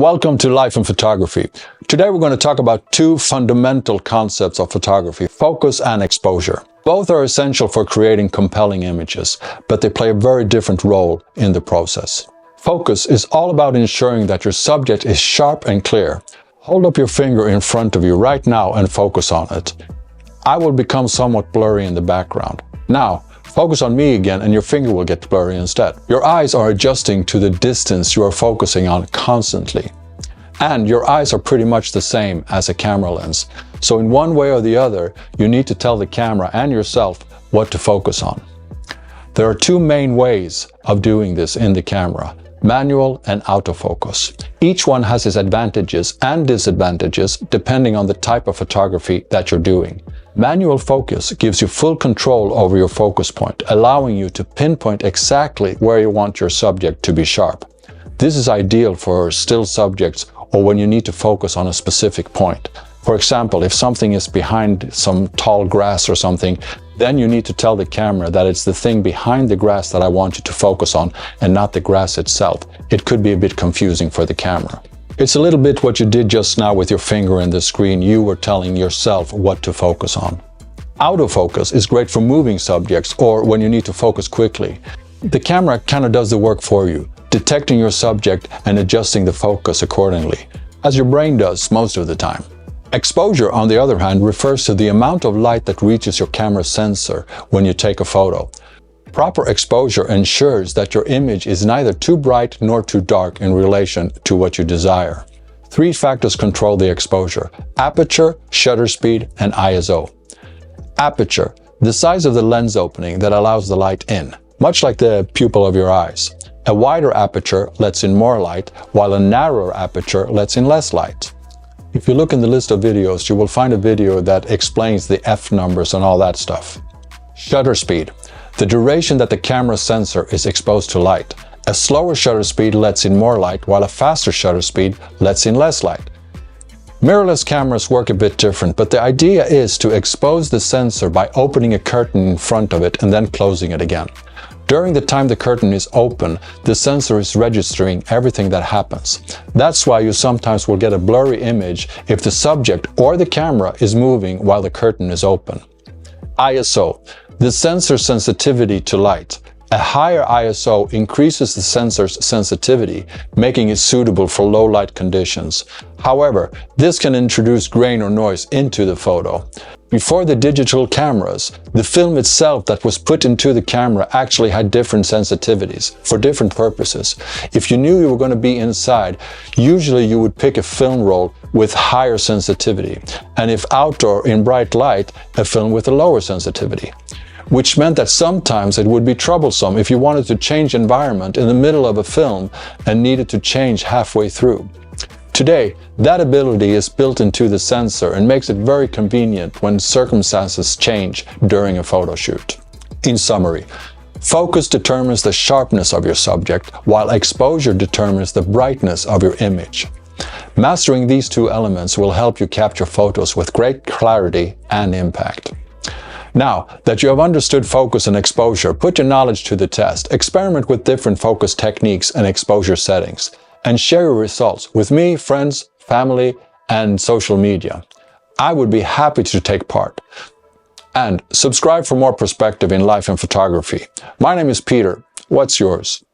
Welcome to Life in Photography. Today we're going to talk about two fundamental concepts of photography, focus and exposure. Both are essential for creating compelling images, but they play a very different role in the process. Focus is all about ensuring that your subject is sharp and clear. Hold up your finger in front of you right now and focus on it. I will become somewhat blurry in the background. Now, focus on me again and your finger will get blurry instead. Your eyes are adjusting to the distance you are focusing on constantly. And your eyes are pretty much the same as a camera lens. So in one way or the other, you need to tell the camera and yourself what to focus on. There are two main ways of doing this in the camera: manual and autofocus. Each one has its advantages and disadvantages depending on the type of photography that you're doing. Manual focus gives you full control over your focus point, allowing you to pinpoint exactly where you want your subject to be sharp. This is ideal for still subjects or when you need to focus on a specific point. For example, if something is behind some tall grass or something, then you need to tell the camera that it's the thing behind the grass that I want you to focus on and not the grass itself. It could be a bit confusing for the camera. It's a little bit what you did just now with your finger in the screen. You were telling yourself what to focus on. Autofocus is great for moving subjects or when you need to focus quickly. The camera kind of does the work for you, detecting your subject and adjusting the focus accordingly, as your brain does most of the time. Exposure, on the other hand, refers to the amount of light that reaches your camera sensor when you take a photo. Proper exposure ensures that your image is neither too bright nor too dark in relation to what you desire. Three factors control the exposure: aperture, shutter speed, and ISO. Aperture, the size of the lens opening that allows the light in, much like the pupil of your eyes. A wider aperture lets in more light, while a narrower aperture lets in less light. If you look in the list of videos, you will find a video that explains the F numbers and all that stuff. Shutter speed, the duration that the camera sensor is exposed to light. A slower shutter speed lets in more light, while a faster shutter speed lets in less light. Mirrorless cameras work a bit different, but the idea is to expose the sensor by opening a curtain in front of it and then closing it again. During the time the curtain is open, the sensor is registering everything that happens. That's why you sometimes will get a blurry image if the subject or the camera is moving while the curtain is open. ISO, the sensor sensitivity to light. A higher ISO increases the sensor's sensitivity, making it suitable for low light conditions. However, this can introduce grain or noise into the photo. Before the digital cameras, the film itself that was put into the camera actually had different sensitivities for different purposes. If you knew you were going to be inside, usually you would pick a film roll with higher sensitivity, and if outdoor in bright light, a film with a lower sensitivity. Which meant that sometimes it would be troublesome if you wanted to change environment in the middle of a film and needed to change halfway through. Today, that ability is built into the sensor and makes it very convenient when circumstances change during a photo shoot. In summary, focus determines the sharpness of your subject, while exposure determines the brightness of your image. Mastering these two elements will help you capture photos with great clarity and impact. Now that you have understood focus and exposure, put your knowledge to the test. Experiment with different focus techniques and exposure settings, and share your results with me, friends, family, and social media. I would be happy to take part. And subscribe for more perspective in life and photography. My name is Peter. What's yours?